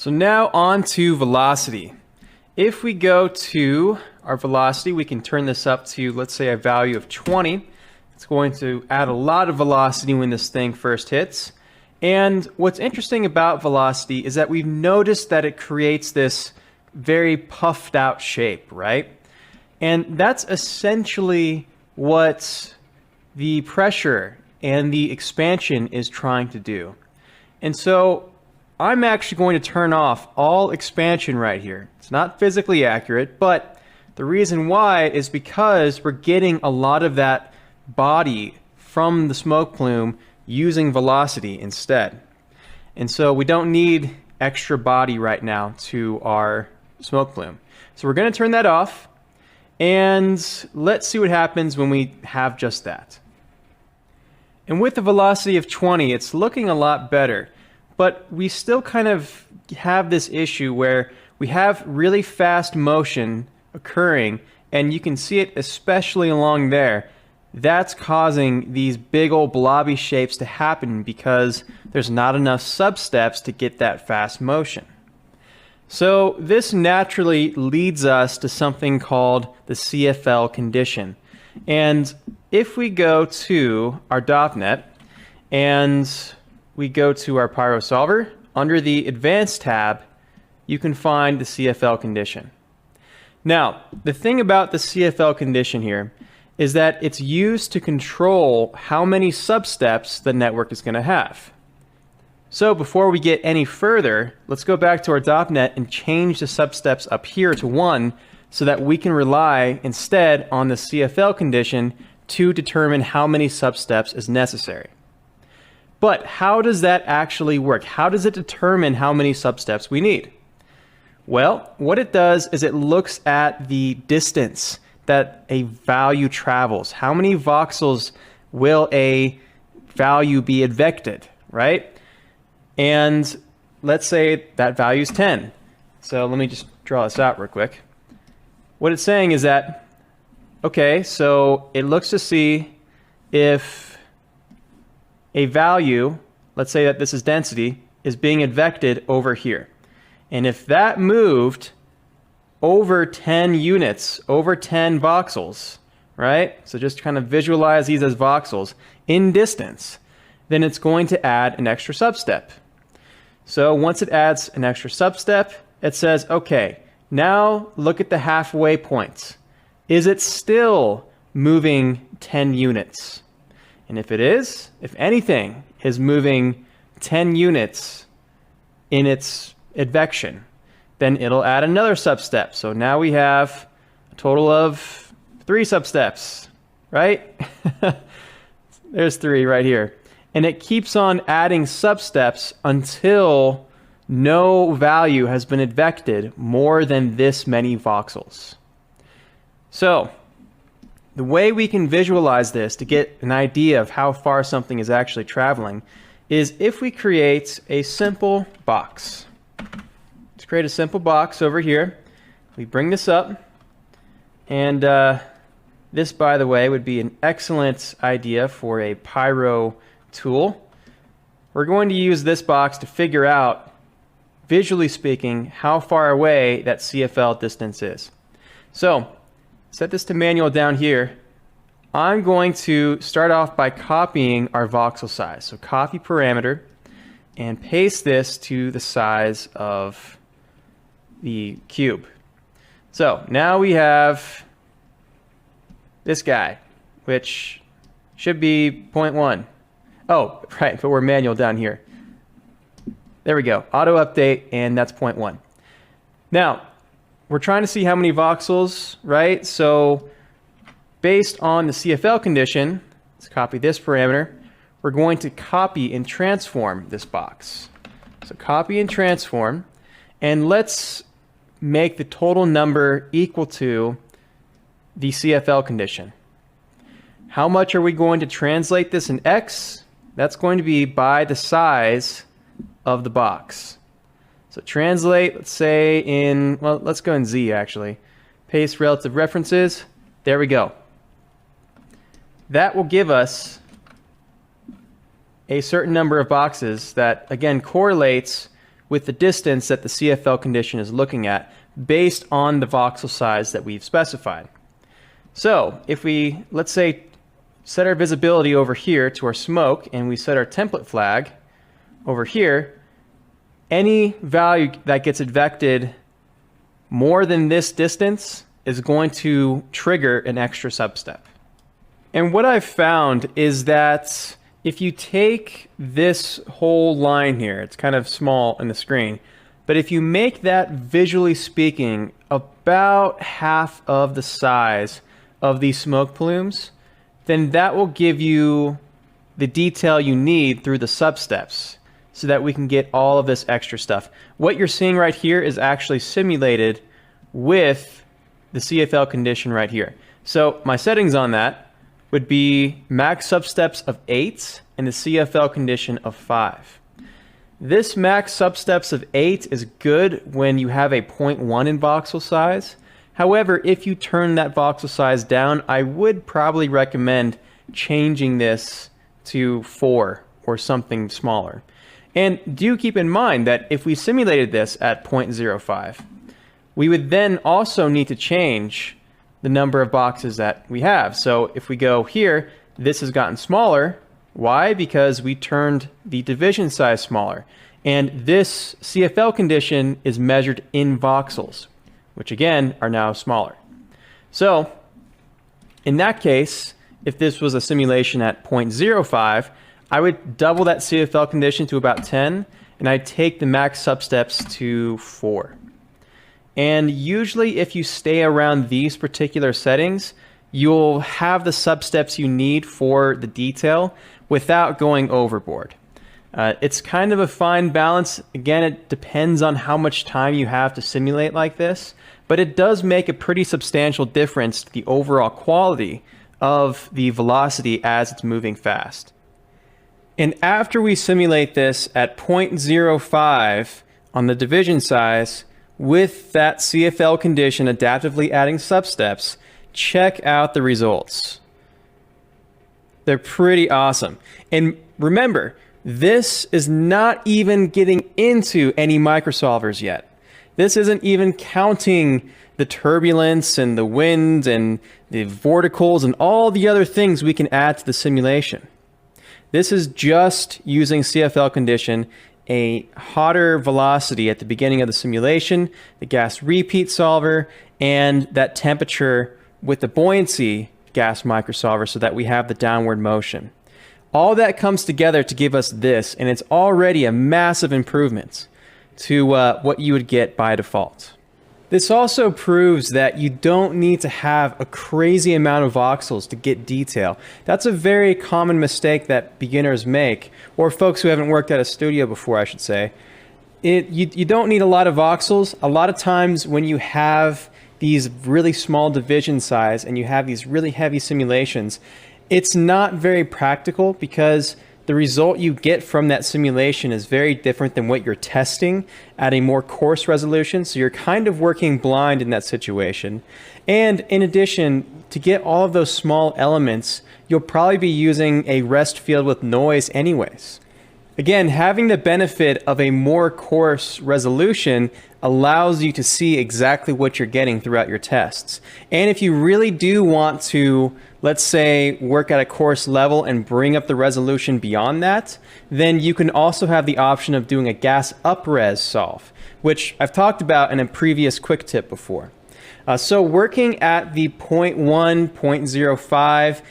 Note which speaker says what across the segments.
Speaker 1: So now on to velocity. If we go to our velocity, we can turn this up to, let's say, a value of 20. It's going to add a lot of velocity when this thing first hits. And what's interesting about velocity is that we've noticed that it creates this very puffed out shape, right? And that's essentially what the pressure and the expansion is trying to do. And so I'm actually going to turn off all expansion right here. It's not physically accurate, but the reason why is because we're getting a lot of that body from the smoke plume using velocity instead. And so we don't need extra body right now to our smoke plume. So we're going to turn that off, and let's see what happens when we have just that. And with the velocity of 20, it's looking a lot better. But we still kind of have this issue where we have really fast motion occurring, and you can see it especially along there. That's causing these big old blobby shapes to happen because there's not enough substeps to get that fast motion. So this naturally leads us to something called the CFL condition. And if we go to our DOPNet and we go to our Pyro solver, under the Advanced tab, you can find the CFL condition. Now, the thing about the CFL condition here is that it's used to control how many substeps the network is going to have. So before we get any further, let's go back to our DOPNet and change the substeps up here to 1 so that we can rely instead on the CFL condition to determine how many substeps is necessary. But how does that actually work? How does it determine how many substeps we need? Well, what it does is it looks at the distance that a value travels. How many voxels will a value be advected, right? And let's say that value is 10. So let me just draw this out real quick. What it's saying is that, okay, so it looks to see if a value, let's say that this is density, is being advected over here. And if that moved over 10 units, over 10 voxels, right? So just kind of visualize these as voxels in distance, then it's going to add an extra substep. So once it adds an extra substep, it says, okay, now look at the halfway points. Is it still moving 10 units? And if it is, if anything is moving 10 units in its advection, then it'll add another substep. So now we have a total of 3 substeps, right? There's 3 right here. And it keeps on adding substeps until no value has been advected more than this many voxels. So the way we can visualize this to get an idea of how far something is actually traveling is if we create a simple box. Let's create a simple box over here. We bring this up, and this, by the way, would be an excellent idea for a Pyro tool. We're going to use this box to figure out, visually speaking, how far away that CFL distance is. So set this to manual down here. I'm going to start off by copying our voxel size. So copy parameter and paste this to the size of the cube. So now we have this guy, which should be 0.1. Oh, right, but we're manual down here. There we go, auto update, and that's 0.1. Now, we're trying to see how many voxels, right? So based on the CFL condition, let's copy this parameter. We're going to copy and transform this box. So copy and transform, and let's make the total number equal to the CFL condition. How much are we going to translate this in X? That's going to be by the size of the box. So translate, let's say in, well, let's go in Z actually. Paste relative references. There we go. That will give us a certain number of boxes that, again, correlates with the distance that the CFL condition is looking at based on the voxel size that we've specified. So if we, let's say, set our visibility over here to our smoke and we set our template flag over here, any value that gets advected more than this distance is going to trigger an extra substep. And what I've found is that if you take this whole line here, it's kind of small in the screen, but if you make that, visually speaking, about half of the size of these smoke plumes, then that will give you the detail you need through the substeps so that we can get all of this extra stuff. What you're seeing right here is actually simulated with the CFL condition right here. So my settings on that would be max substeps of 8 and the CFL condition of 5. This max substeps of 8 is good when you have a 0.1 in voxel size. However, if you turn that voxel size down, I would probably recommend changing this to 4 or something smaller. And do keep in mind that if we simulated this at 0.05, we would then also need to change the number of boxes that we have. So if we go here, this has gotten smaller. Why? Because we turned the division size smaller. And this CFL condition is measured in voxels, which again are now smaller. So in that case, if this was a simulation at 0.05, I would double that CFL condition to about 10, and I'd take the max substeps to 4. And usually if you stay around these particular settings, you'll have the substeps you need for the detail without going overboard. It's kind of a fine balance. Again, it depends on how much time you have to simulate like this, but it does make a pretty substantial difference to the overall quality of the velocity as it's moving fast. And after we simulate this at 0.05 on the division size with that CFL condition adaptively adding substeps, check out the results. They're pretty awesome. And remember, this is not even getting into any microsolvers yet. This isn't even counting the turbulence and the wind and the vorticles and all the other things we can add to the simulation. This is just using CFL condition, a hotter velocity at the beginning of the simulation, the gas repeat solver, and that temperature with the buoyancy gas microsolver so that we have the downward motion. All that comes together to give us this, and it's already a massive improvement to what you would get by default. This also proves that you don't need to have a crazy amount of voxels to get detail. That's a very common mistake that beginners make, or folks who haven't worked at a studio before, I should say. You don't need a lot of voxels. A lot of times when you have these really small division size and you have these really heavy simulations, it's not very practical because the result you get from that simulation is very different than what you're testing at a more coarse resolution. So you're kind of working blind in that situation. And in addition, to get all of those small elements, you'll probably be using a rest field with noise anyways. Again, having the benefit of a more coarse resolution allows you to see exactly what you're getting throughout your tests. And if you really do want to, let's say, work at a coarse level and bring up the resolution beyond that, then you can also have the option of doing a gas up-res solve, which I've talked about in a previous quick tip before. So working at the 0.1, 0.05,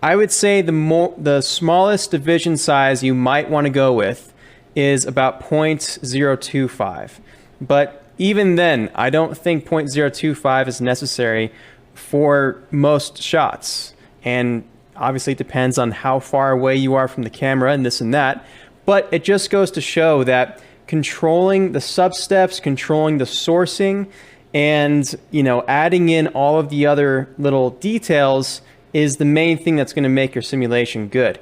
Speaker 1: I would say the smallest division size you might want to go with is about 0.025. But even then, I don't think 0.025 is necessary for most shots. And obviously it depends on how far away you are from the camera and this and that. But it just goes to show that controlling the substeps, controlling the sourcing, and adding in all of the other little details is the main thing that's going to make your simulation good.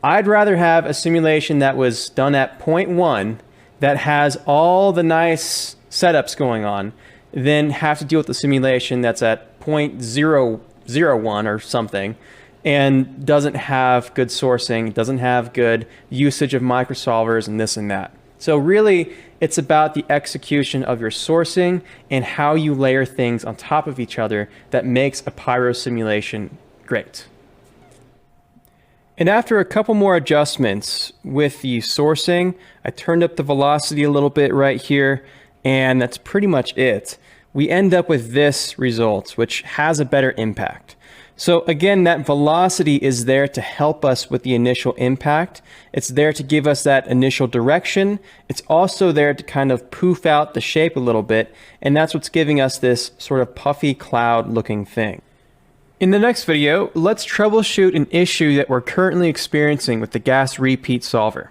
Speaker 1: I'd rather have a simulation that was done at 0.1 that has all the nice setups going on than have to deal with the simulation that's at 0.001 or something and doesn't have good sourcing, doesn't have good usage of microsolvers and this and that. So really, It's about the execution of your sourcing and how you layer things on top of each other that makes a pyro simulation great. And after a couple more adjustments with the sourcing, I turned up the velocity a little bit right here, and that's pretty much it. We end up with this result, which has a better impact. So again, that velocity is there to help us with the initial impact. It's there to give us that initial direction. It's also there to kind of poof out the shape a little bit, and that's what's giving us this sort of puffy cloud looking thing. In the next video, let's troubleshoot an issue that we're currently experiencing with the gas repeat solver.